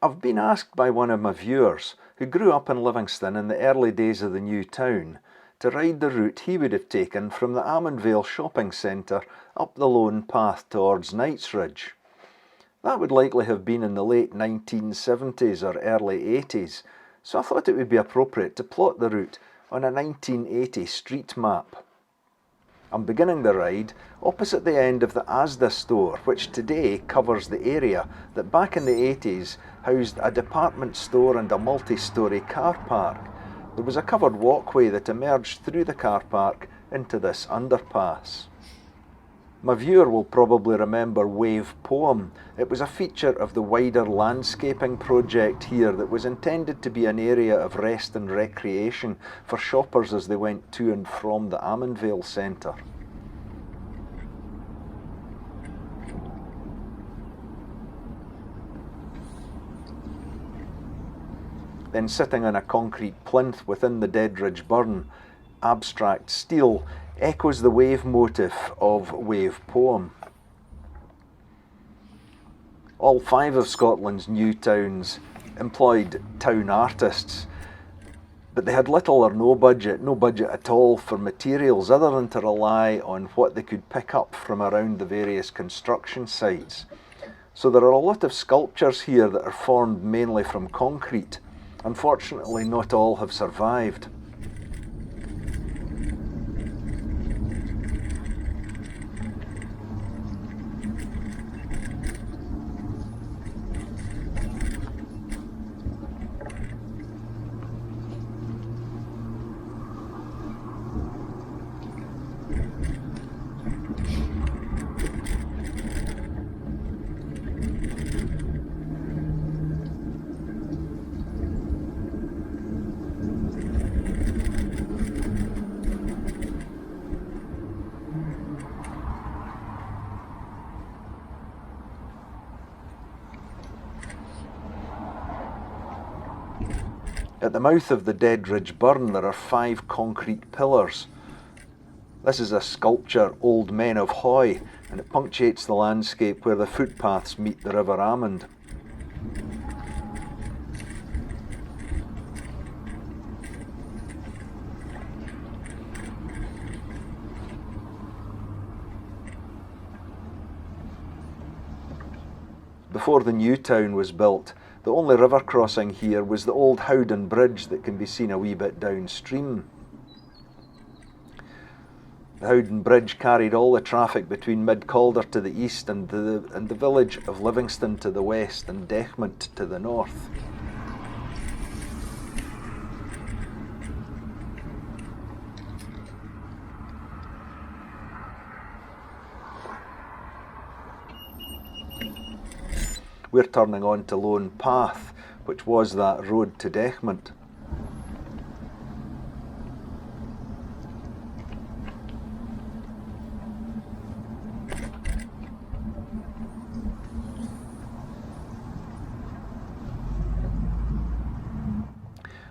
I've been asked by one of my viewers, who grew up in Livingston in the early days of the new town, to ride the route he would have taken from the Almondvale shopping centre up the lone path towards Knightsridge. That would likely have been in the late 1970s or early 80s, so I thought it would be appropriate to plot the route on a 1980 street map. I'm beginning the ride opposite the end of the Asda store, which today covers the area that back in the 80s housed a department store and a multi-storey car park. There was a covered walkway that emerged through the car park into this underpass. My viewer will probably remember Wave Poem. It was a feature of the wider landscaping project here that was intended to be an area of rest and recreation for shoppers as they went to and from the Almondvale centre. Then sitting on a concrete plinth within the Dedridge burn, abstract steel echoes the wave motif of Wave Poem. All 5 of Scotland's new towns employed town artists, but they had little or no budget at all for materials other than to rely on what they could pick up from around the various construction sites. So there are a lot of sculptures here that are formed mainly from concrete. Unfortunately, not all have survived. At the mouth of the Dedridge burn there are 5 concrete pillars. This is a sculpture, Old Men of Hoy, and it punctuates the landscape where the footpaths meet the River Almond. Before the new town was built, the only river crossing here was the old Howden bridge that can be seen a wee bit downstream. The Howden bridge carried all the traffic between Mid-Calder to the east and the village of Livingston to the west and Dechmont to the north. We're turning on to Lone Path, which was that road to Dechmont.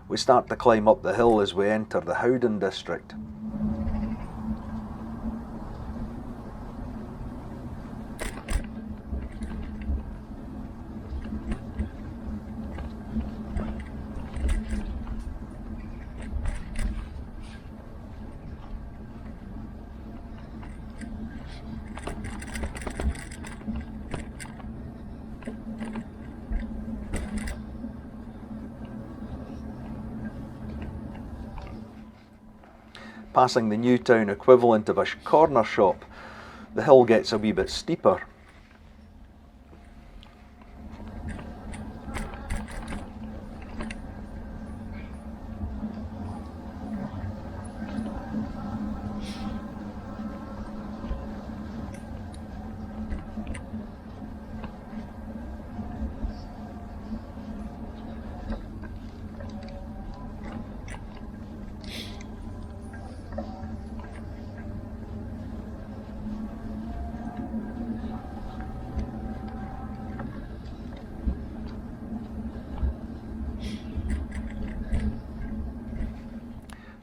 We start to climb up the hill as we enter the Howden district. Passing the Newtown equivalent of a corner shop, the hill gets a wee bit steeper.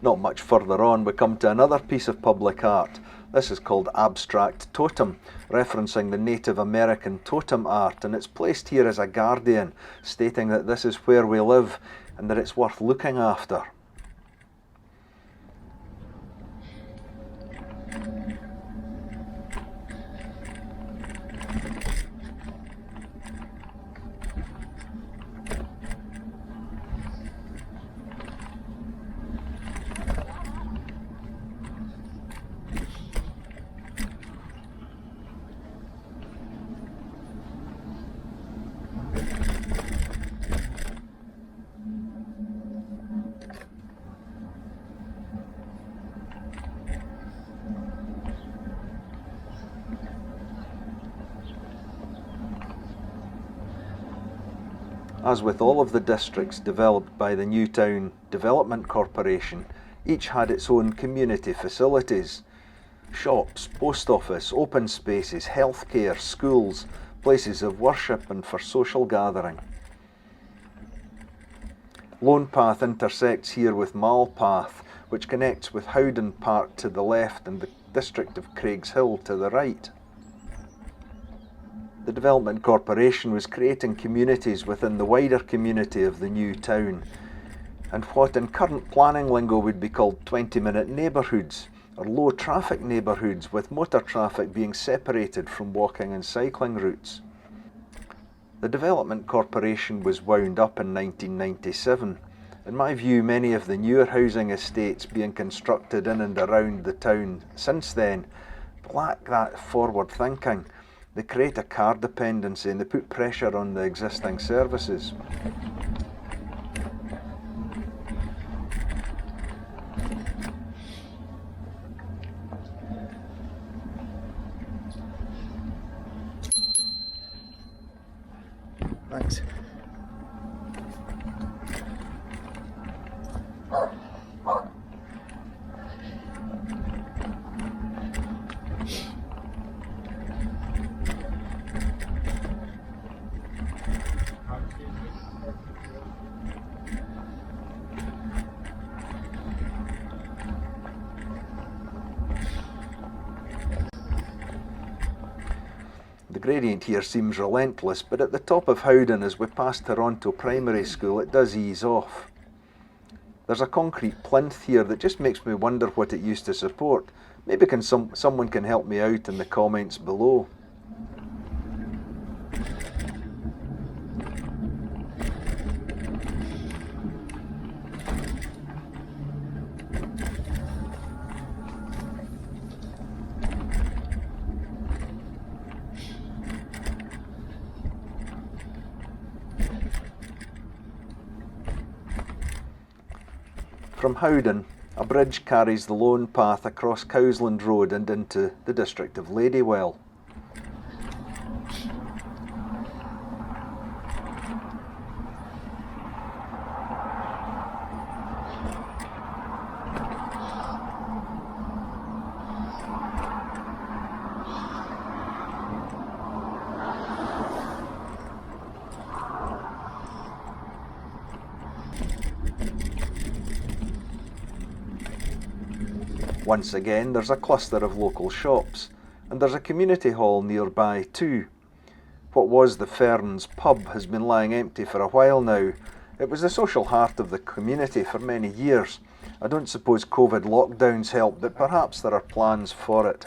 Not much further on, we come to another piece of public art, This is called abstract totem, referencing the Native American totem art, and it's placed here as a guardian, stating that this is where we live and that it's worth looking after. As with all of the districts developed by the Newtown Development Corporation, each had its own community facilities. Shops, post office, open spaces, healthcare, schools, places of worship and for social gathering. Lone Path intersects here with Mall Path, which connects with Howden Park to the left and the district of Craigshill to the right. The Development Corporation was creating communities within the wider community of the new town, and what in current planning lingo would be called 20-minute neighbourhoods, or low traffic neighbourhoods with motor traffic being separated from walking and cycling routes. The Development Corporation was wound up in 1997. In my view, many of the newer housing estates being constructed in and around the town since then lack that forward thinking. They create a car dependency and they put pressure on the existing services. Thanks. The gradient here seems relentless, but at the top of Howden as we pass Toronto Primary School it does ease off. There's a concrete plinth here that just makes me wonder what it used to support. Maybe someone can help me out in the comments below. From Howden, a bridge carries the Lone Path across Cowsland Road and into the district of Ladywell. Once again, there's a cluster of local shops, and there's a community hall nearby too. What was the Ferns pub has been lying empty for a while now. It was the social heart of the community for many years. I don't suppose COVID lockdowns helped, but perhaps there are plans for it.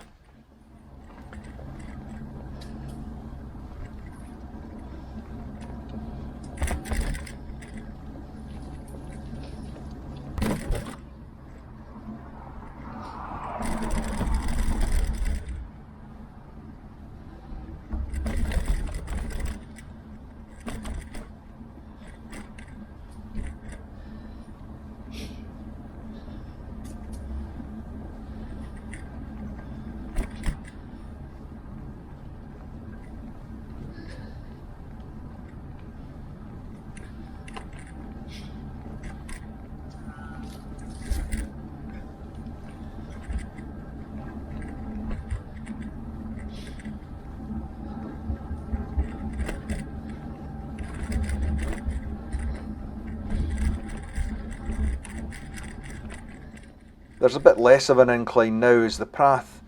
There's a bit less of an incline now as the path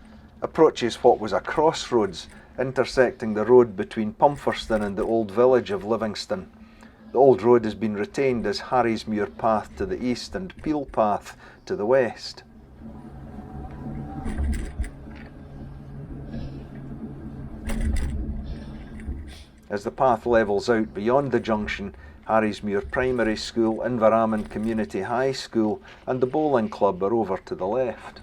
approaches what was a crossroads intersecting the road between Pumferston and the old village of Livingston. The old road has been retained as Harrismuir Path to the east and Peel Path to the west. As the path levels out beyond the junction, Harrismuir Primary School, Inverarmond Community High School and the bowling club are over to the left.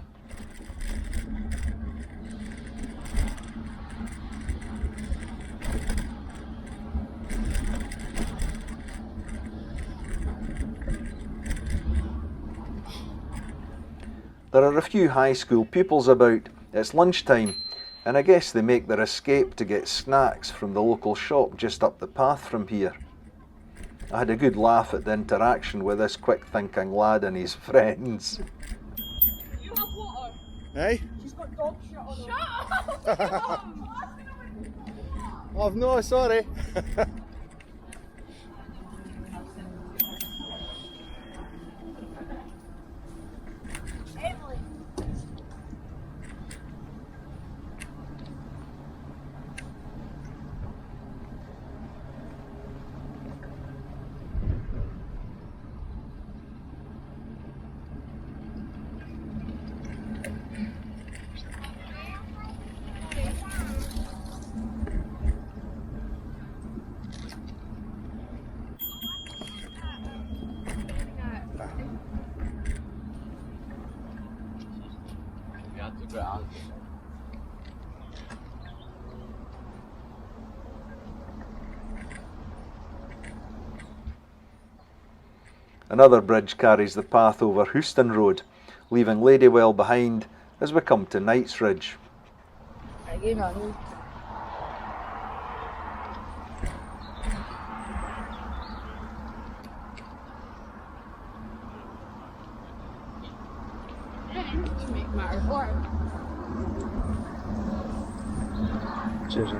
There are a few high school pupils about. It's lunchtime, and I guess they make their escape to get snacks from the local shop just up the path from here. I had a good laugh at the interaction with this quick-thinking lad and his friends. You have water? Hey? She's got dog shit on her. Shut up! Oh no, sorry. Another bridge carries the path over Howden Road, leaving Ladywell behind as we come to Knightsridge. To make matters worse. Cheers.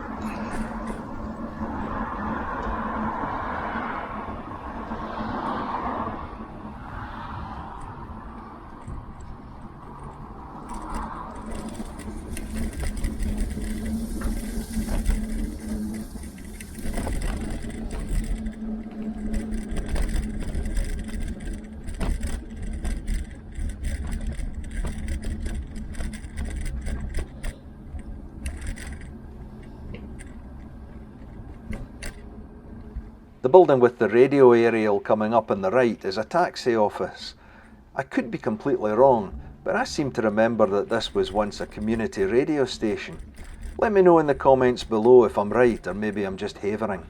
The building with the radio aerial coming up on the right is a taxi office. I could be completely wrong, but I seem to remember that this was once a community radio station. Let me know in the comments below if I'm right, or maybe I'm just havering.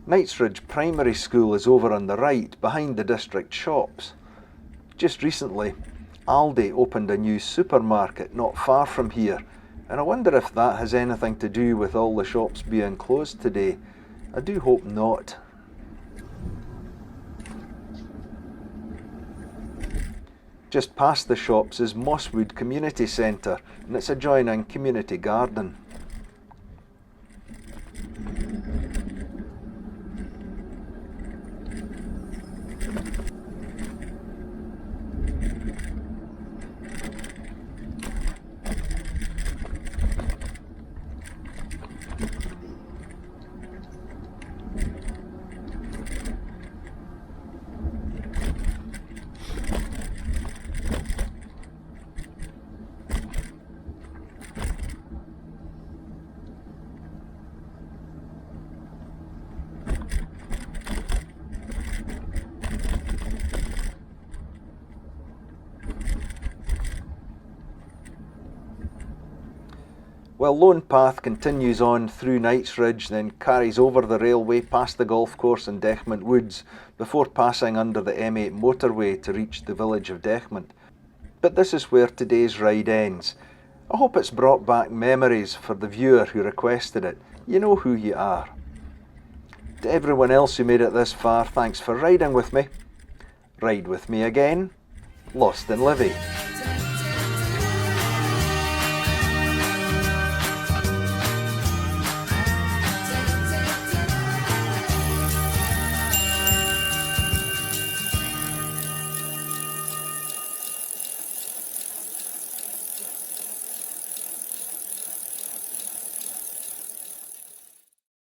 Knightsridge Primary School is over on the right, behind the district shops. Just recently, Aldi opened a new supermarket not far from here, and I wonder if that has anything to do with all the shops being closed today. I do hope not. Just past the shops is Mosswood Community Centre and its adjoining community garden. Well, Lone Path continues on through Knightsridge, then carries over the railway past the golf course and Dechmont Woods before passing under the M8 motorway to reach the village of Dechmont. But this is where today's ride ends. I hope it's brought back memories for the viewer who requested it. You know who you are. To everyone else who made it this far, thanks for riding with me. Ride with me again. Lost in Livy.